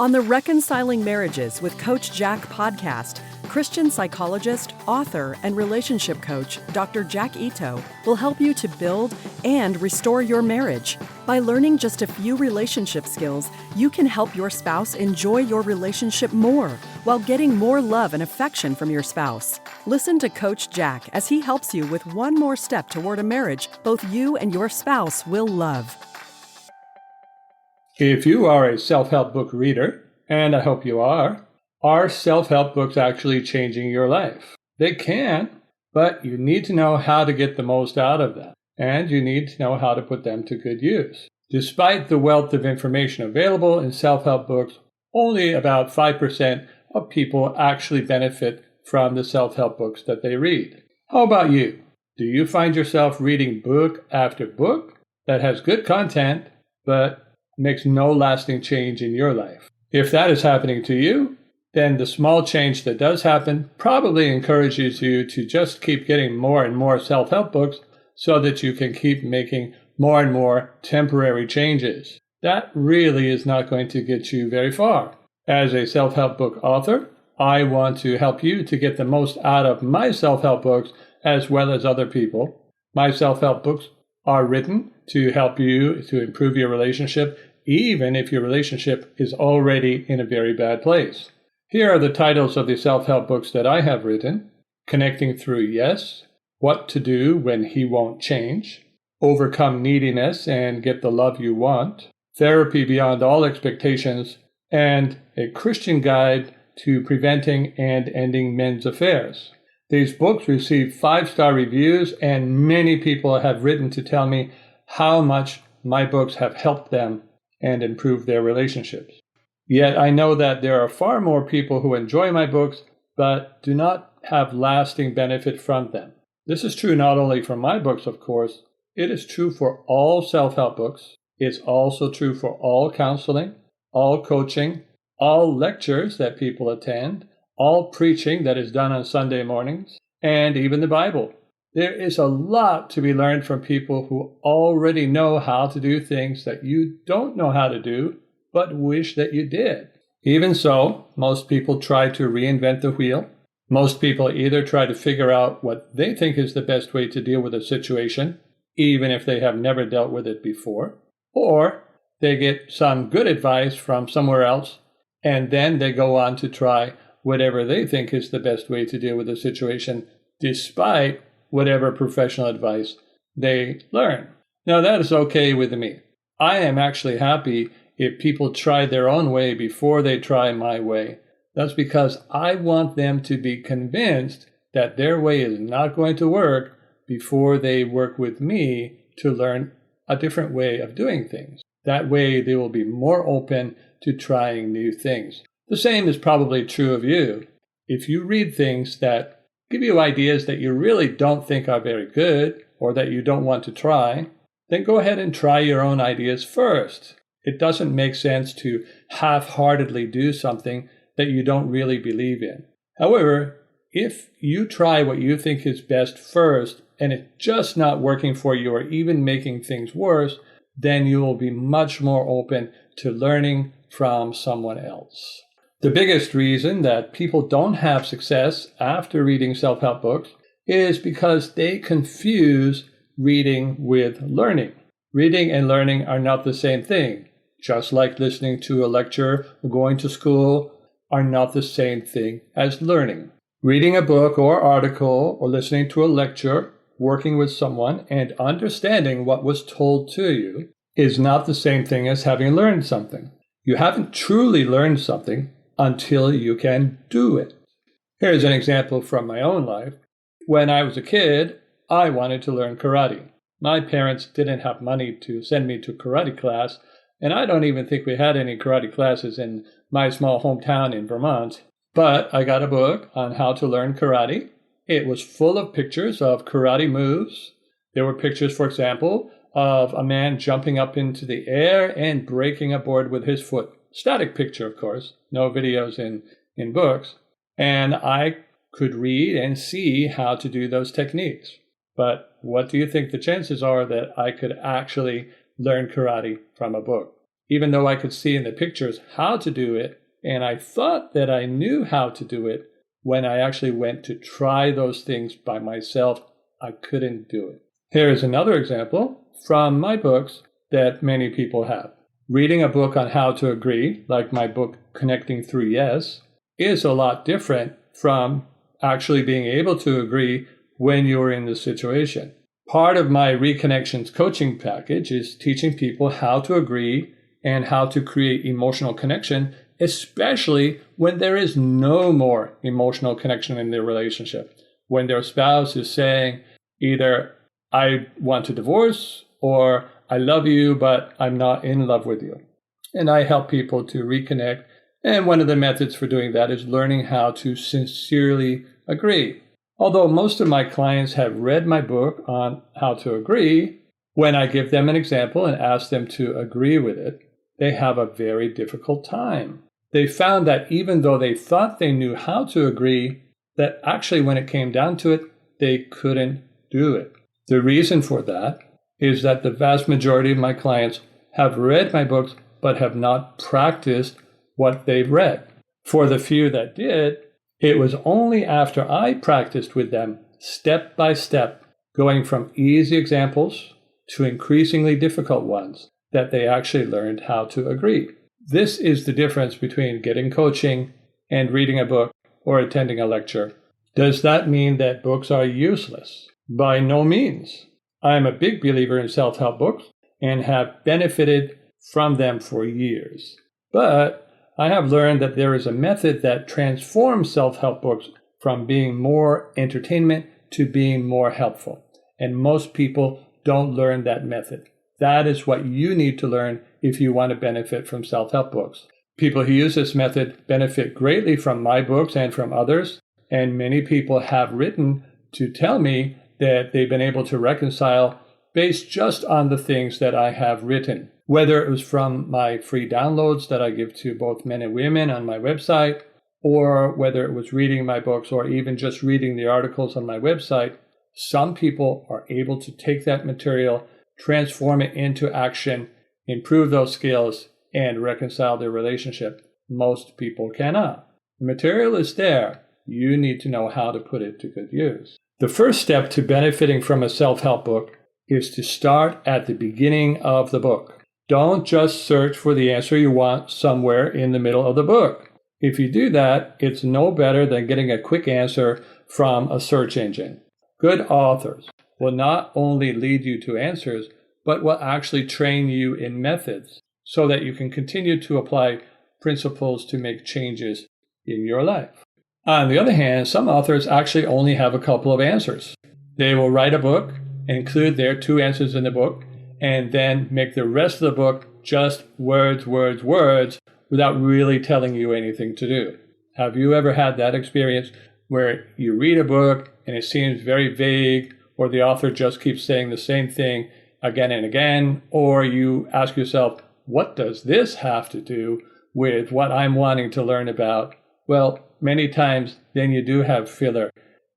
On the Reconciling Marriages with Coach Jack podcast, Christian psychologist, author, and relationship coach Dr. Jack Ito will help you to build and restore your marriage. By learning just a few relationship skills, you can help your spouse enjoy your relationship more while getting more love and affection from your spouse. Listen to Coach Jack as he helps you with one more step toward a marriage both you and your spouse will love. If you are a self-help book reader, and I hope you are self-help books actually changing your life? They can, but you need to know how to get the most out of them, and you need to know how to put them to good use. Despite the wealth of information available in self-help books, only about 5% of people actually benefit from the self-help books that they read. How about you? Do you find yourself reading book after book that has good content, but makes no lasting change in your life? If that is happening to you, then the small change that does happen probably encourages you to just keep getting more and more self-help books so that you can keep making more and more temporary changes. That really is not going to get you very far. As a self-help book author, I want to help you to get the most out of my self-help books as well as other people. My self-help books are written to help you to improve your relationship, even if your relationship is already in a very bad place. Here are the titles of the self-help books that I have written: Connecting Through Yes, What to Do When He Won't Change, Overcome Neediness and Get the Love You Want, Therapy Beyond All Expectations, and A Christian Guide to Preventing and Ending Men's Affairs. These books received 5-star reviews, and many people have written to tell me how much my books have helped them and improved their relationships. Yet I know that there are far more people who enjoy my books but do not have lasting benefit from them. This is true not only for my books, of course. It is true for all self-help books. It's also true for all counseling, all coaching, all lectures that people attend, all preaching that is done on Sunday mornings, and even the Bible. There is a lot to be learned from people who already know how to do things that you don't know how to do, but wish that you did. Even so, most people try to reinvent the wheel. Most people either try to figure out what they think is the best way to deal with a situation, even if they have never dealt with it before, or they get some good advice from somewhere else, and then they go on to try whatever they think is the best way to deal with the situation, despite whatever professional advice they learn. Now, that is okay with me. I am actually happy if people try their own way before they try my way. That's because I want them to be convinced that their way is not going to work before they work with me to learn a different way of doing things. That way, they will be more open to trying new things. The same is probably true of you. If you read things that give you ideas that you really don't think are very good or that you don't want to try, then go ahead and try your own ideas first. It doesn't make sense to half-heartedly do something that you don't really believe in. However, if you try what you think is best first and it's just not working for you or even making things worse, then you will be much more open to learning from someone else. The biggest reason that people don't have success after reading self-help books is because they confuse reading with learning. Reading and learning are not the same thing. Just like listening to a lecture or going to school are not the same thing as learning. Reading a book or article or listening to a lecture, working with someone, and understanding what was told to you is not the same thing as having learned something. You haven't truly learned something until you can do it. Here's an example from my own life. When I was a kid, I wanted to learn karate. My parents didn't have money to send me to karate class, and I don't even think we had any karate classes in my small hometown in Vermont. But I got a book on how to learn karate. It was full of pictures of karate moves. There were pictures, for example, of a man jumping up into the air and breaking a board with his foot. Static picture, of course, no videos in books. And I could read and see how to do those techniques. But what do you think the chances are that I could actually learn karate from a book? even though I could see in the pictures how to do it, and I thought that I knew how to do it, when I actually went to try those things by myself, I couldn't do it. Here's another example from my books that many people have. Reading a book on how to agree, like my book, Connecting Through Yes, is a lot different from actually being able to agree when you're in the situation. Part of my Reconnections coaching package is teaching people how to agree and how to create emotional connection, especially when there is no more emotional connection in their relationship. When their spouse is saying either, I want to divorce, or I love you, but I'm not in love with you. And I help people to reconnect. And one of the methods for doing that is learning how to sincerely agree. Although most of my clients have read my book on how to agree, when I give them an example and ask them to agree with it, they have a very difficult time. They found that even though they thought they knew how to agree, that actually when it came down to it, they couldn't do it. The reason for that is that the vast majority of my clients have read my books but have not practiced what they've read. For the few that did, it was only after I practiced with them step by step, going from easy examples to increasingly difficult ones, that they actually learned how to agree. This is the difference between getting coaching and reading a book or attending a lecture. Does that mean that books are useless? By no means. I am a big believer in self-help books and have benefited from them for years. But I have learned that there is a method that transforms self-help books from being more entertainment to being more helpful. And most people don't learn that method. That is what you need to learn if you want to benefit from self-help books. People who use this method benefit greatly from my books and from others, and many people have written to tell me that they've been able to reconcile based just on the things that I have written. Whether it was from my free downloads that I give to both men and women on my website, or whether it was reading my books or even just reading the articles on my website, some people are able to take that material, transform it into action, improve those skills, and reconcile their relationship. Most people cannot. The material is there. You need to know how to put it to good use. The first step to benefiting from a self-help book is to start at the beginning of the book. Don't just search for the answer you want somewhere in the middle of the book. If you do that, it's no better than getting a quick answer from a search engine. Good authors will not only lead you to answers, but will actually train you in methods so that you can continue to apply principles to make changes in your life. On the other hand, some authors actually only have a couple of answers. They will write a book, include their 2 answers in the book, and then make the rest of the book just words, words, words, without really telling you anything to do. Have you ever had that experience where you read a book and it seems very vague, or the author just keeps saying the same thing again and again, or you ask yourself, what does this have to do with what I'm wanting to learn about? Well, many times then you do have filler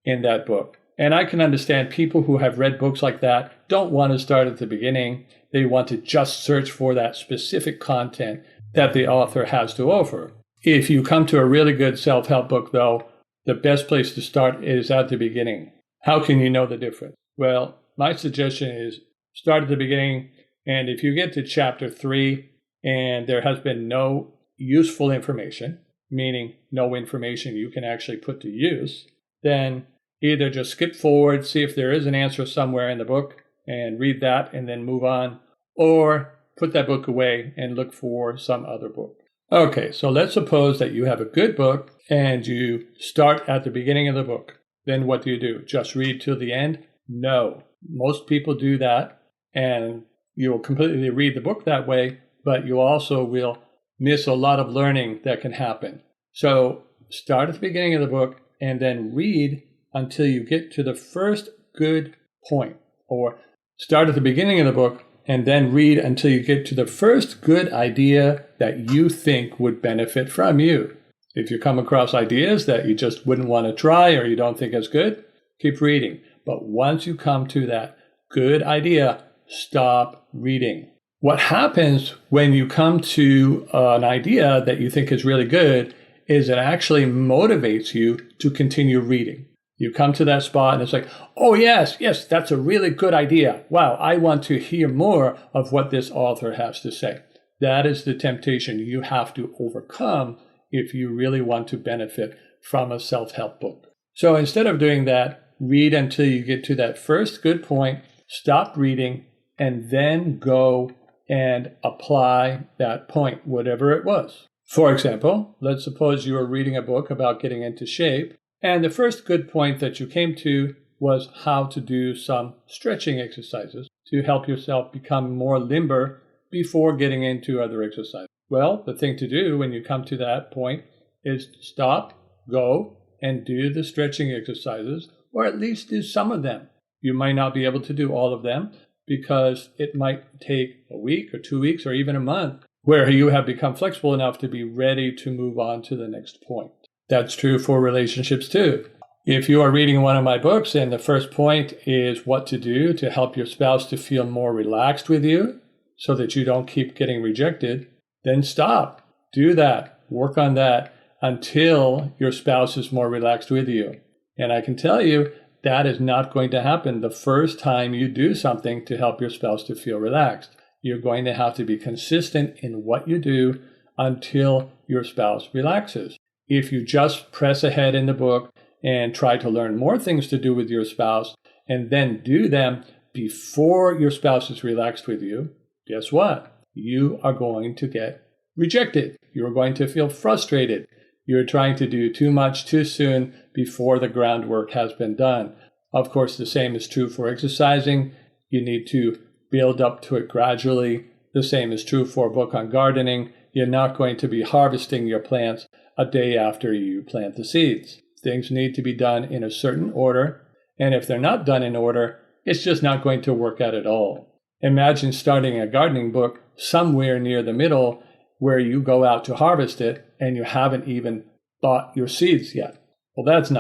in that book. And I can understand people who have read books like that don't want to start at the beginning. They want to just search for that specific content that the author has to offer. If you come to a really good self-help book, though, the best place to start is at the beginning. How can you know the difference? Well, my suggestion is start at the beginning, and if you get to chapter 3 and there has been no useful information, meaning no information you can actually put to use, then either just skip forward, see if there is an answer somewhere in the book, and read that and then move on, or put that book away and look for some other book. Okay, so let's suppose that you have a good book and you start at the beginning of the book. Then what do? Just read till the end? No. Most people do that, and you will completely read the book that way, but you also will miss a lot of learning that can happen. So start at the beginning of the book and then read until you get to the first good point, or start at the beginning of the book and then read until you get to the first good idea that you think would benefit from you. If you come across ideas that you just wouldn't want to try or you don't think is good, keep reading. But once you come to that good idea, stop reading. What happens when you come to an idea that you think is really good is it actually motivates you to continue reading. You come to that spot and it's like, oh, yes, that's a really good idea. Wow, I want to hear more of what this author has to say. That is the temptation you have to overcome if you really want to benefit from a self-help book. So instead of doing that, read until you get to that first good point, stop reading, and then go and apply that point, whatever it was. For example, let's suppose you were reading a book about getting into shape, and the first good point that you came to was how to do some stretching exercises to help yourself become more limber before getting into other exercises. Well, the thing to do when you come to that point is stop, go, and do the stretching exercises, or at least do some of them. You might not be able to do all of them because it might take a week or 2 weeks or even a month where you have become flexible enough to be ready to move on to the next point. That's true for relationships too. If you are reading one of my books and the first point is what to do to help your spouse to feel more relaxed with you so that you don't keep getting rejected, then stop. Do that. Work on that until your spouse is more relaxed with you. And I can tell you, that is not going to happen the first time you do something to help your spouse to feel relaxed. You're going to have to be consistent in what you do until your spouse relaxes. If you just press ahead in the book and try to learn more things to do with your spouse and then do them before your spouse is relaxed with you, guess what? You are going to get rejected. You're going to feel frustrated. You're trying to do too much too soon before the groundwork has been done. Of course, the same is true for exercising. You need to build up to it gradually. The same is true for a book on gardening. You're not going to be harvesting your plants a day after you plant the seeds. Things need to be done in a certain order, and if they're not done in order, it's just not going to work out at all. Imagine starting a gardening book somewhere near the middle where you go out to harvest it and you haven't even bought your seeds yet. Well, it's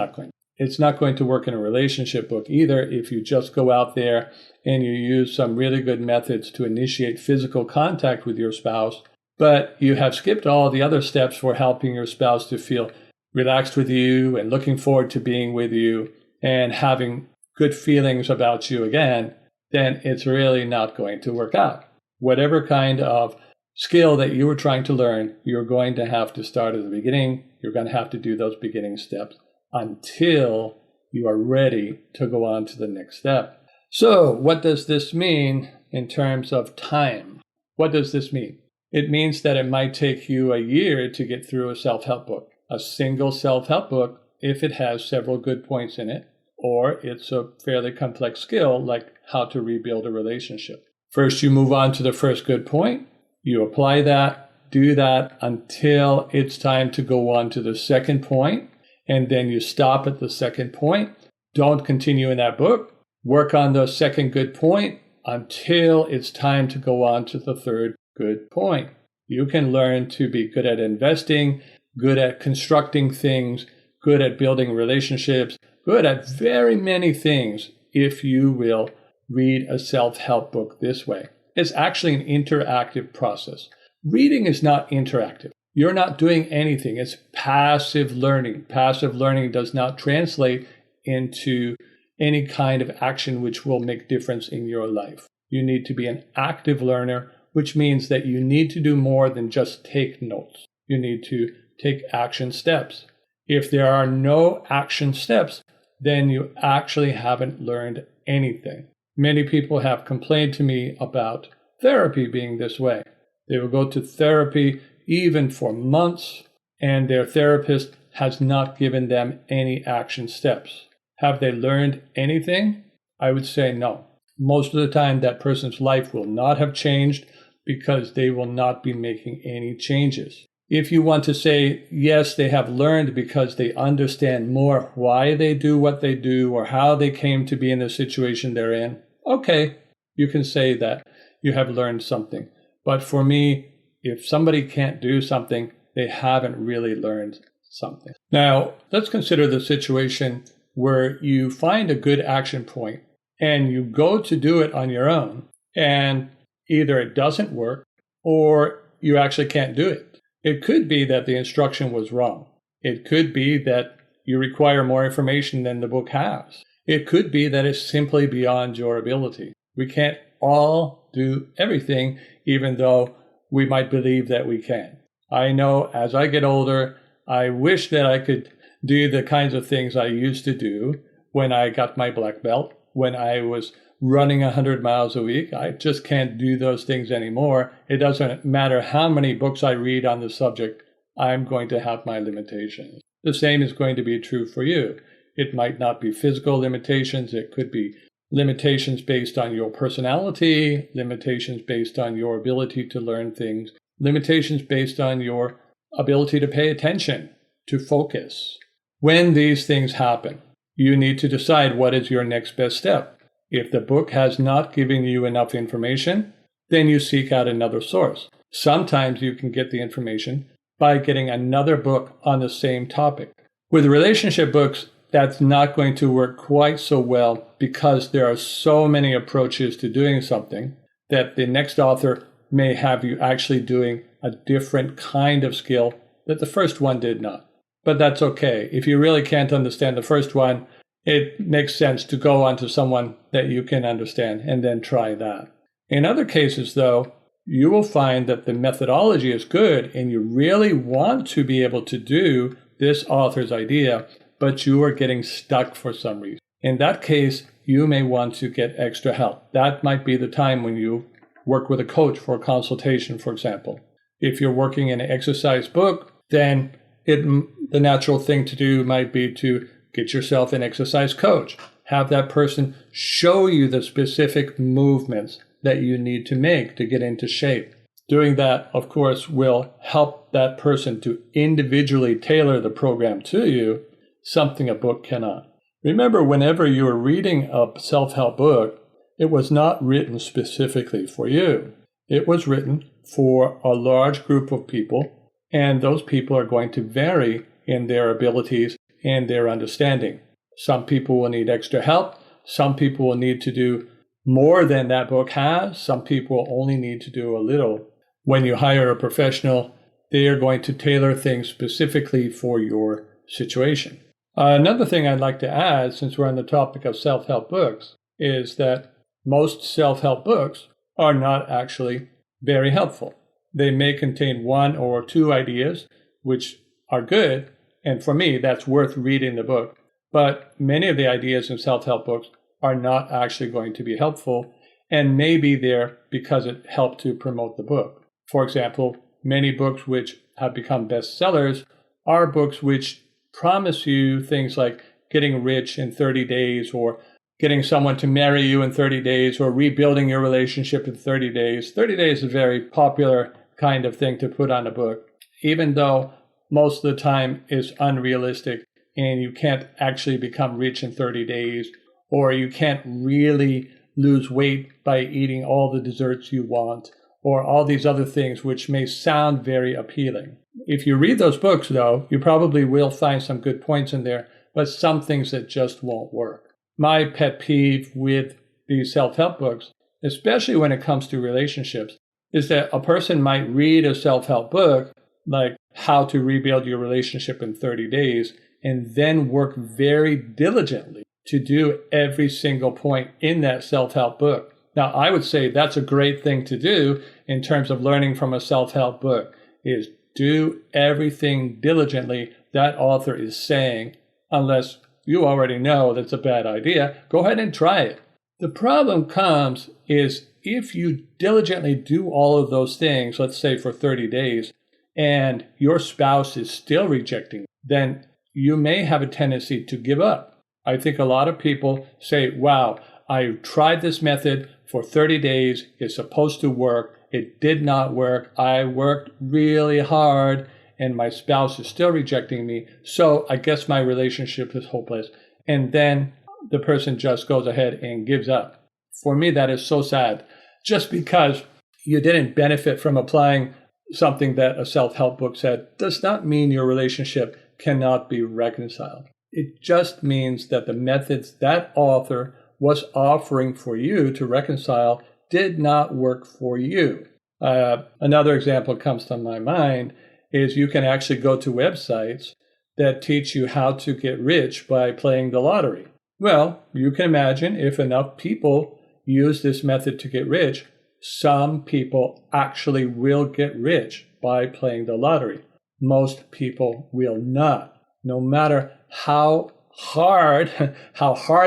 not going to work in a relationship book either if you just go out there and you use some really good methods to initiate physical contact with your spouse, but you have skipped all the other steps for helping your spouse to feel relaxed with you and looking forward to being with you and having good feelings about you again, then it's really not going to work out. Whatever kind of skill that you were trying to learn, you're going to have to start at the beginning. You're going to have to do those beginning steps until you are ready to go on to the next step. So what does this mean in terms of time? What does this mean? It means that it might take you a year to get through a self-help book, a single self-help book, if it has several good points in it, or it's a fairly complex skill like how to rebuild a relationship. First, you move on to the first good point. You apply that, do that until it's time to go on to the second point, and then you stop at the second point. Don't continue in that book. Work on the second good point until it's time to go on to the third good point. You can learn to be good at investing, good at constructing things, good at building relationships, good at very many things if you will read a self-help book this way. It's actually an interactive process. Reading is not interactive. You're not doing anything. It's passive learning. Passive learning does not translate into any kind of action which will make difference in your life. You need to be an active learner, which means that you need to do more than just take notes. You need to take action steps. If there are no action steps, then you actually haven't learned anything. Many people have complained to me about therapy being this way. They will go to therapy even for months, and their therapist has not given them any action steps. Have they learned anything? I would say no. Most of the time, that person's life will not have changed because they will not be making any changes. If you want to say, yes, they have learned because they understand more why they do what they do or how they came to be in the situation they're in, okay, you can say that you have learned something. But for me, if somebody can't do something, they haven't really learned something. Now, let's consider the situation where you find a good action point and you go to do it on your own. And either it doesn't work or you actually can't do it. It could be that the instruction was wrong. It could be that you require more information than the book has. It could be that it's simply beyond your ability. We can't all do everything, even though we might believe that we can. I know as I get older, I wish that I could do the kinds of things I used to do when I got my black belt, when I was running 100 miles a week. I just can't do those things anymore. It doesn't matter how many books I read on the subject, I'm going to have my limitations. The same is going to be true for you. It might not be physical limitations. It could be limitations based on your personality, limitations based on your ability to learn things, limitations based on your ability to pay attention, to focus. When these things happen, you need to decide what is your next best step. If the book has not given you enough information, then you seek out another source. Sometimes you can get the information by getting another book on the same topic. With relationship books, that's not going to work quite so well because there are so many approaches to doing something that the next author may have you actually doing a different kind of skill that the first one did not. But that's okay. If you really can't understand the first one, it makes sense to go on to someone that you can understand and then try that. In other cases, though, you will find that the methodology is good and you really want to be able to do this author's idea, but you are getting stuck for some reason. In that case, you may want to get extra help. That might be the time when you work with a coach for a consultation, for example. If you're working in an exercise book, then the natural thing to do might be to get yourself an exercise coach. Have that person show you the specific movements that you need to make to get into shape. Doing that, of course, will help that person to individually tailor the program to you, something a book cannot. Remember, whenever you are reading a self-help book, it was not written specifically for you. It was written for a large group of people, and those people are going to vary in their abilities and their understanding. Some people will need extra help. Some people will need to do more than that book has. Some people only need to do a little. When you hire a professional, they are going to tailor things specifically for your situation. Another thing I'd like to add, since we're on the topic of self-help books, is that most self-help books are not actually very helpful. They may contain one or two ideas, which are good, and for me, that's worth reading the book. But many of the ideas in self-help books are not actually going to be helpful and may be there because it helped to promote the book. For example, many books which have become bestsellers are books which promise you things like getting rich in 30 days or getting someone to marry you in 30 days or rebuilding your relationship in 30 days. 30 days is a very popular kind of thing to put on a book, even though most of the time is unrealistic and you can't actually become rich in 30 days or you can't really lose weight by eating all the desserts you want or all these other things which may sound very appealing. If you read those books, though, you probably will find some good points in there, but some things that just won't work. My pet peeve with these self-help books, especially when it comes to relationships, is that a person might read a self-help book like How to Rebuild Your Relationship in 30 Days and then work very diligently to do every single point in that self-help book. Now, I would say that's a great thing to do in terms of learning from a self-help book, is do everything diligently that author is saying, unless you already know that's a bad idea. Go ahead and try it. The problem comes is if you diligently do all of those things, let's say for 30 days, and your spouse is still rejecting, then you may have a tendency to give up. I think a lot of people say, wow, I tried this method for 30 days. It's supposed to work. It did not work. I worked really hard and my spouse is still rejecting me. So I guess my relationship is hopeless. And then the person just goes ahead and gives up. For me, that is so sad. Just because you didn't benefit from applying something that a self-help book said does not mean your relationship cannot be reconciled. It just means that the methods that author was offering for you to reconcile did not work for you. Another example comes to my mind is you can actually go to websites that teach you how to get rich by playing the lottery. Well, you can imagine if enough people use this method to get rich, some people actually will get rich by playing the lottery. Most people will not. No matter how hard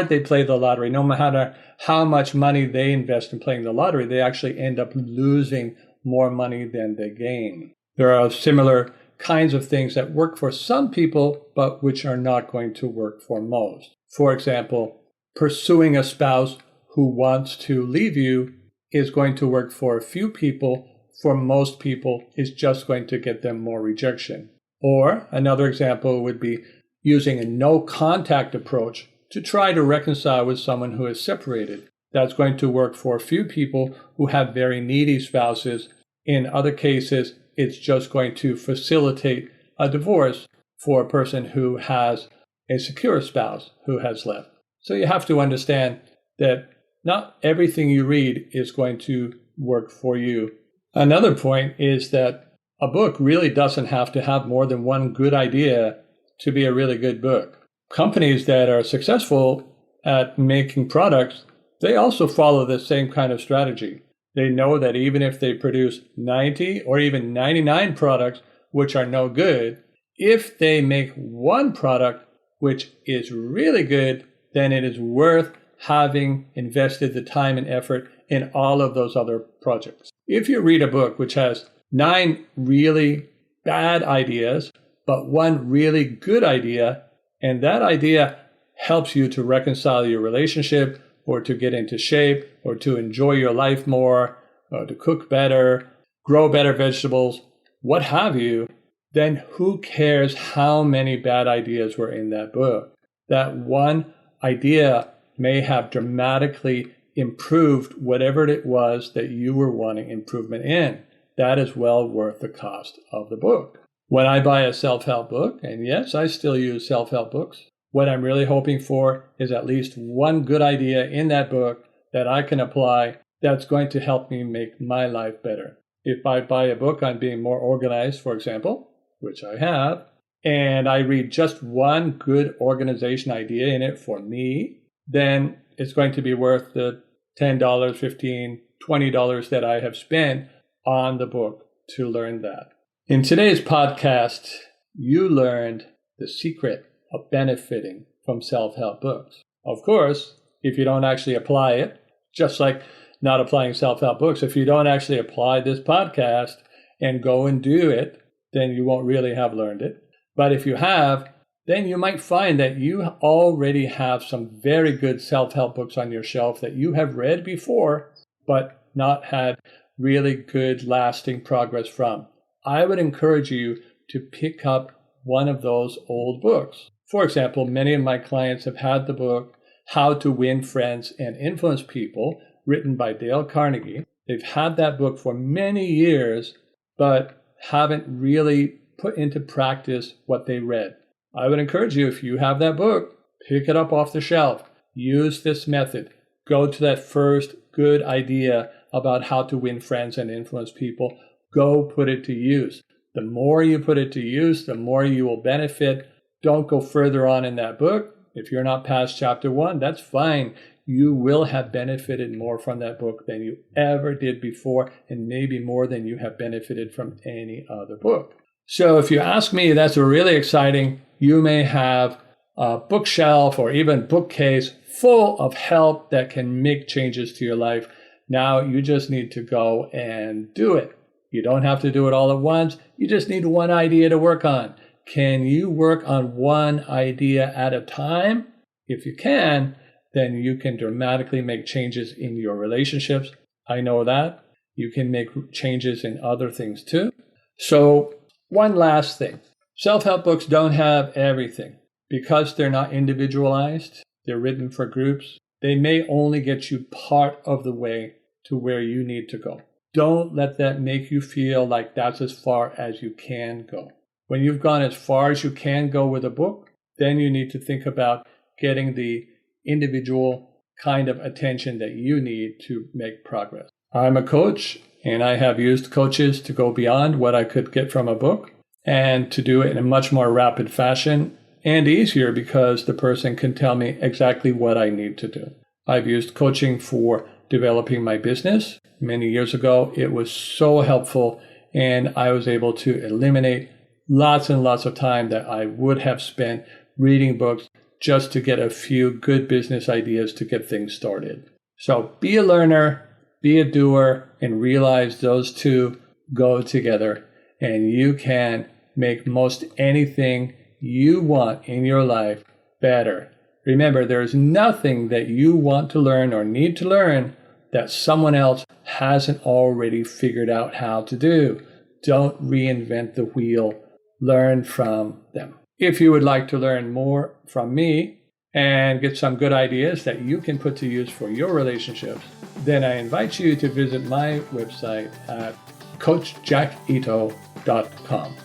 they play the lottery, no matter how much money they invest in playing the lottery, they actually end up losing more money than they gain. There are similar kinds of things that work for some people, but which are not going to work for most. For example, pursuing a spouse who wants to leave you is going to work for a few people. For most people, it's just going to get them more rejection. Or another example would be using a no-contact approach to try to reconcile with someone who is separated. That's going to work for a few people who have very needy spouses. In other cases, it's just going to facilitate a divorce for a person who has a secure spouse who has left. So you have to understand that not everything you read is going to work for you. Another point is that a book really doesn't have to have more than one good idea to be a really good book. Companies that are successful at making products, they also follow the same kind of strategy. They know that even if they produce 90 or even 99 products which are no good, if they make one product which is really good, then it is worth having invested the time and effort in all of those other projects. If you read a book which has 9 really bad ideas, but one really good idea, and that idea helps you to reconcile your relationship or to get into shape or to enjoy your life more or to cook better, grow better vegetables, what have you, then who cares how many bad ideas were in that book? That one idea may have dramatically improved whatever it was that you were wanting improvement in. That is well worth the cost of the book. When I buy a self-help book, and yes, I still use self-help books, what I'm really hoping for is at least one good idea in that book that I can apply that's going to help me make my life better. If I buy a book on being more organized, for example, which I have, and I read just one good organization idea in it for me, then it's going to be worth the $10, $15, $20 that I have spent on the book to learn that. In today's podcast, you learned the secret of benefiting from self-help books. Of course, if you don't actually apply it, just like not applying self-help books, if you don't actually apply this podcast and go and do it, then you won't really have learned it. But if you have, then you might find that you already have some very good self-help books on your shelf that you have read before, but not had really good lasting progress from. I would encourage you to pick up one of those old books. For example, many of my clients have had the book, How to Win Friends and Influence People, written by Dale Carnegie. They've had that book for many years, but haven't really put into practice what they read. I would encourage you, if you have that book, pick it up off the shelf. Use this method. Go to that first good idea about how to win friends and influence people. Go put it to use. The more you put it to use, the more you will benefit. Don't go further on in that book. If you're not past chapter 1, that's fine. You will have benefited more from that book than you ever did before, and maybe more than you have benefited from any other book. So if you ask me, that's really exciting. You may have a bookshelf or even bookcase full of help that can make changes to your life. Now you just need to go and do it. You don't have to do it all at once. You just need one idea to work on. Can you work on one idea at a time? If you can, then you can dramatically make changes in your relationships. I know that. You can make changes in other things too. So one last thing. Self-help books don't have everything. Because they're not individualized, they're written for groups, they may only get you part of the way to where you need to go. Don't let that make you feel like that's as far as you can go. When you've gone as far as you can go with a book, then you need to think about getting the individual kind of attention that you need to make progress. I'm a coach, and I have used coaches to go beyond what I could get from a book and to do it in a much more rapid fashion and easier because the person can tell me exactly what I need to do. I've used coaching for developing my business. Many years ago, it was so helpful, and I was able to eliminate lots and lots of time that I would have spent reading books just to get a few good business ideas to get things started. So be a learner, be a doer, and realize those two go together, and you can make most anything you want in your life better. Remember, there is nothing that you want to learn or need to learn that someone else hasn't already figured out how to do. Don't reinvent the wheel. Learn from them. If you would like to learn more from me and get some good ideas that you can put to use for your relationships, then I invite you to visit my website at coachjackito.com.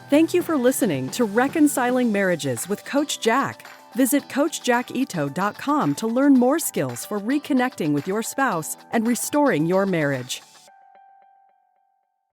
Thank you for listening to Reconciling Marriages with Coach Jack. Visit CoachJackIto.com to learn more skills for reconnecting with your spouse and restoring your marriage.